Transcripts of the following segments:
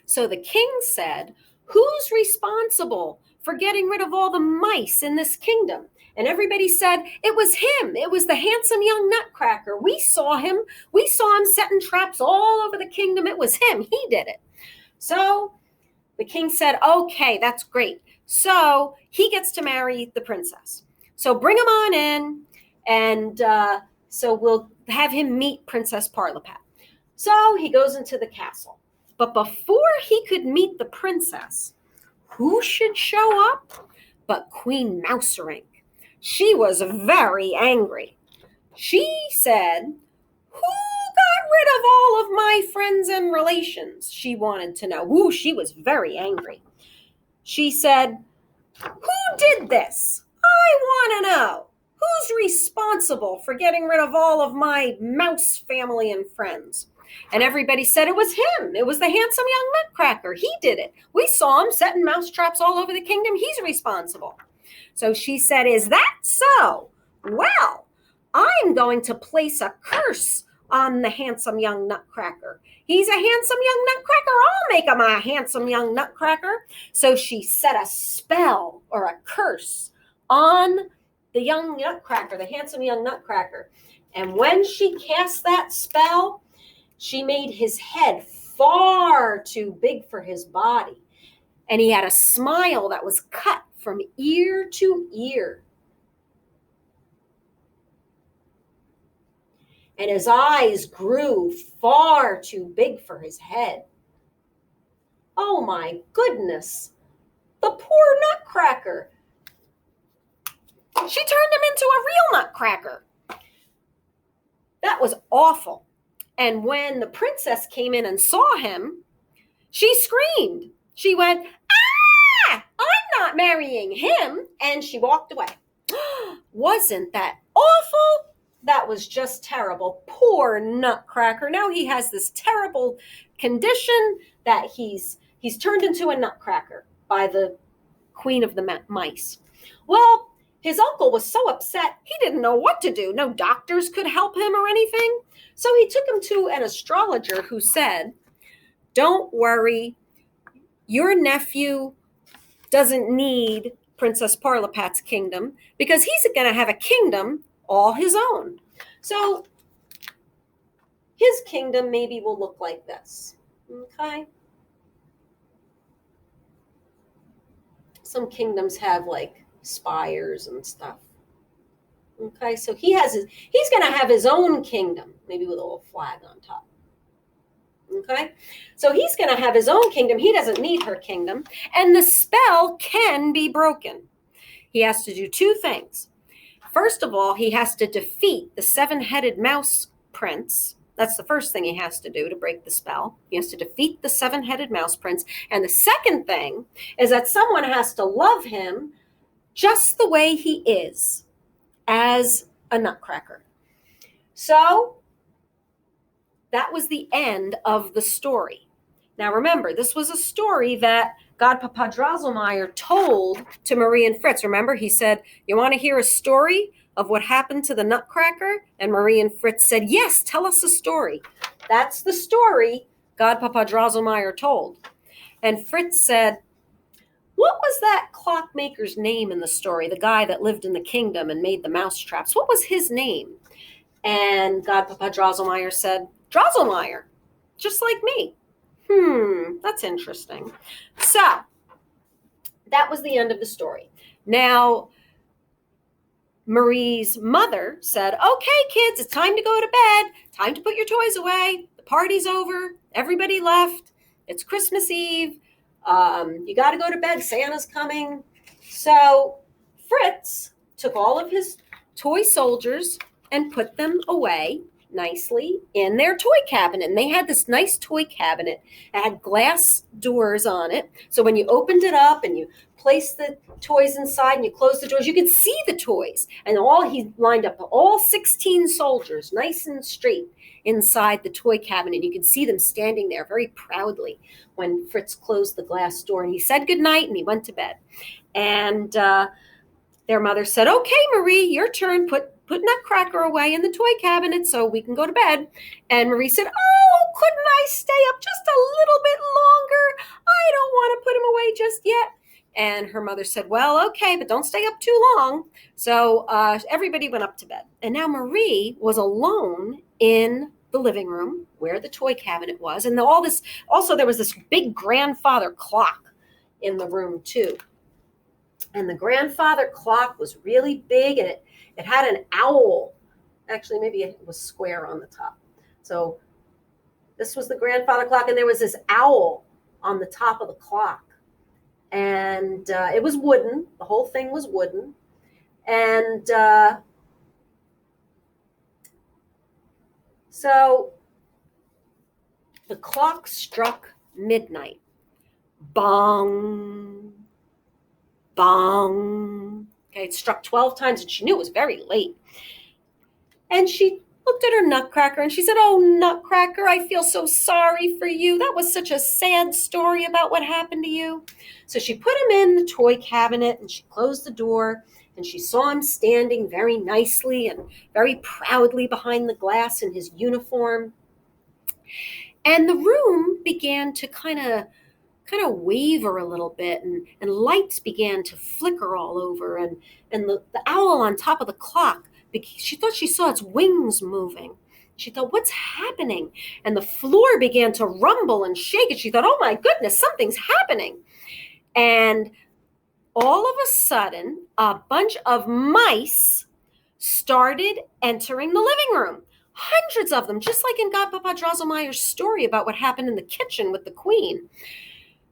So the king said, who's responsible for getting rid of all the mice in this kingdom? And everybody said, it was him. It was the handsome young Nutcracker. We saw him. We saw him setting traps all over the kingdom. It was him. He did it. So the king said, okay, that's great. So he gets to marry the princess. So bring him on in, and so we'll have him meet Princess Parlapat. So he goes into the castle. But before he could meet the princess, who should show up but Queen Mouserink? She was very angry. She said, who got rid of all of my friends and relations? She wanted to know. Ooh, she was very angry. She said, who did this? I want to know. Who's responsible for getting rid of all of my mouse family and friends? And everybody said it was him. It was the handsome young Nutcracker. He did it. We saw him setting mouse traps all over the kingdom. He's responsible. So she said, is that so? Well, I'm going to place a curse on the handsome young Nutcracker. He's a handsome young Nutcracker. I'll make him a handsome young Nutcracker. So she set a spell or a curse on the young Nutcracker, the handsome young Nutcracker. And when she cast that spell, she made his head far too big for his body. And he had a smile that was cut from ear to ear. And his eyes grew far too big for his head. Oh my goodness, the poor Nutcracker. She turned him into a real Nutcracker. That was awful. And when the princess came in and saw him, she screamed. She went, ah, I'm not marrying him. And she walked away. Wasn't that awful? That was just terrible. Poor Nutcracker. Now he has this terrible condition that he's turned into a Nutcracker by the queen of the mice. Well, his uncle was so upset, he didn't know what to do. No doctors could help him or anything. So he took him to an astrologer who said, don't worry, your nephew doesn't need Princess Parlapat's kingdom because he's going to have a kingdom all his own. So his kingdom maybe will look like this. Okay? Some kingdoms have like spires and stuff. Okay, so he's going to have his own kingdom, maybe with a little flag on top. Okay, so he's going to have his own kingdom. He doesn't need her kingdom. And the spell can be broken. He has to do two things. First of all, he has to defeat the seven-headed mouse prince. That's the first thing he has to do to break the spell. He has to defeat the seven-headed mouse prince. And the second thing is that someone has to love him just the way he is as a Nutcracker. So that was the end of the story. Now remember, this was a story that Godpapa Drosselmeyer told to Marie and Fritz. Remember, he said, you want to hear a story of what happened to the Nutcracker? And Marie and Fritz said, yes, tell us a story. That's the story Godpapa Drosselmeyer told. And Fritz said, what was that clockmaker's name in the story? The guy that lived in the kingdom and made the mouse traps. What was his name? And Godpapa Drosselmeyer said, Drosselmeyer, just like me. That's interesting. So that was the end of the story. Now, Marie's mother said, okay, kids, it's time to go to bed. Time to put your toys away. The party's over. Everybody left. It's Christmas Eve. You got to go to bed. Santa's coming. So Fritz took all of his toy soldiers and put them away nicely in their toy cabinet. And they had this nice toy cabinet. It had glass doors on it. So when you opened it up and you placed the toys inside and you closed the doors, you could see the toys. And he lined up all 16 soldiers nice and straight inside the toy cabinet. You could see them standing there very proudly when Fritz closed the glass door. And he said goodnight and he went to bed. And their mother said, okay, Marie, your turn. Put Nutcracker away in the toy cabinet so we can go to bed. And Marie said, oh, couldn't I stay up just a little bit longer? just yet? And her mother said, well, okay, but don't stay up too long. So everybody went up to bed. And now Marie was alone in the living room where the toy cabinet was. And all this, also there was this big grandfather clock in the room too. And the grandfather clock was really big, and it had an owl. Actually, maybe it was square on the top. So this was the grandfather clock, and there was this owl on the top of the clock. And it was wooden. The whole thing was wooden. And so the clock struck midnight. Bong, bong. Okay, it struck 12 times, and she knew it was very late. And she looked at her Nutcracker, and she said, oh, Nutcracker, I feel so sorry for you. That was such a sad story about what happened to you. So she put him in the toy cabinet, and she closed the door, and she saw him standing very nicely and very proudly behind the glass in his uniform. And the room began to kind of waver a little bit, and lights began to flicker all over, and the owl on top of the clock, she thought she saw its wings moving. She thought, what's happening? And the floor began to rumble and shake, and she thought, oh my goodness, something's happening. And all of a sudden, a bunch of mice started entering the living room. Hundreds of them, just like in Godpapa Drosselmeyer's story about what happened in the kitchen with the queen.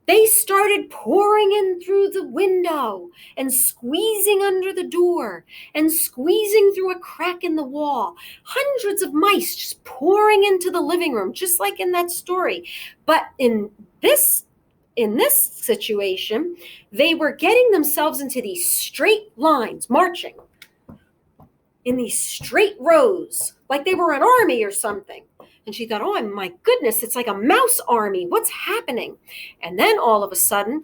They started pouring in through the window and squeezing under the door and squeezing through a crack in the wall. Hundreds of mice just pouring into the living room, just like in that story. But in this situation, they were getting themselves into these straight lines, marching in these straight rows, like they were an army or something. And she thought, oh my goodness, it's like a mouse army. What's happening? And then all of a sudden,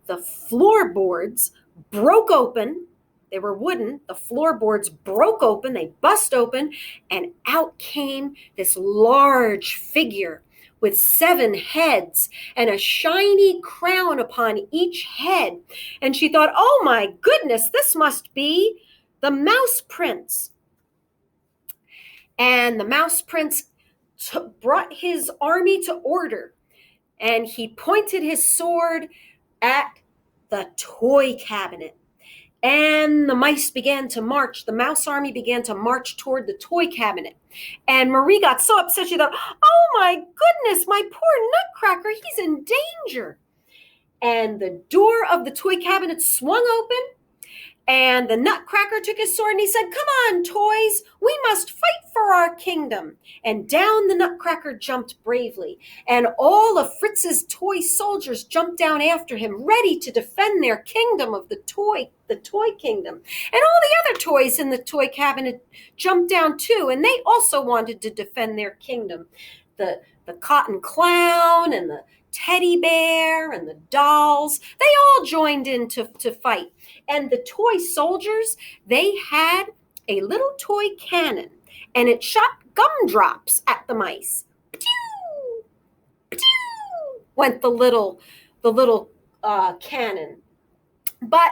the floorboards broke open. They were wooden. The floorboards broke open. They bust open. And out came this large figure with 7 heads and a shiny crown upon each head. And she thought, oh my goodness, this must be the Mouse Prince. And the Mouse Prince brought his army to order, and he pointed his sword at the toy cabinet. And the mice began to march. The mouse army began to march toward the toy cabinet. And Marie got so upset, she thought, oh my goodness, my poor Nutcracker, he's in danger. And the door of the toy cabinet swung open, and the Nutcracker took his sword and he said, come on, toys, we must fight for our kingdom. And down the Nutcracker jumped bravely. And all of Fritz's toy soldiers jumped down after him, ready to defend their kingdom of the toy kingdom. And all the other toys in the toy cabinet jumped down too, and they also wanted to defend their kingdom. The cotton clown and the teddy bear and the dolls, they all joined in to fight. And the toy soldiers, they had a little toy cannon, and it shot gumdrops at the mice. Pew! Pew! Went the little cannon. But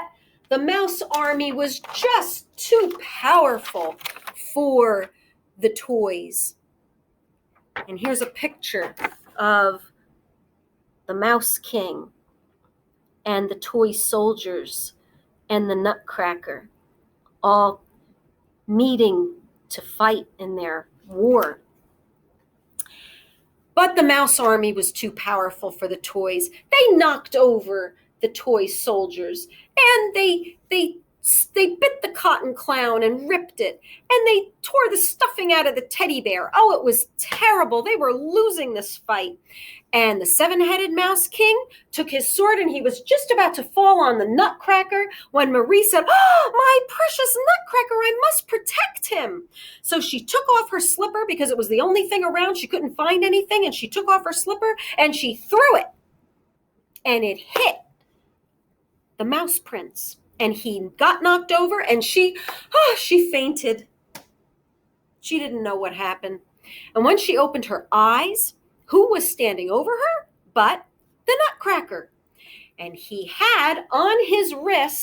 the mouse army was just too powerful for the toys. And here's a picture of the Mouse King and the toy soldiers and the Nutcracker all meeting to fight in their war. But the mouse army was too powerful for the toys. They knocked over the toy soldiers, and they bit the cotton clown and ripped it, and they tore the stuffing out of the teddy bear. Oh, it was terrible. They were losing this fight. And the 7-headed Mouse King took his sword, and he was just about to fall on the Nutcracker when Marie said, oh, my precious Nutcracker, I must protect him. So she took off her slipper because it was the only thing around. She couldn't find anything, and she took off her slipper and she threw it, and it hit the Mouse Prince. And he got knocked over, and she fainted. She didn't know what happened. And when she opened her eyes, who was standing over her but the Nutcracker? And he had on his wrist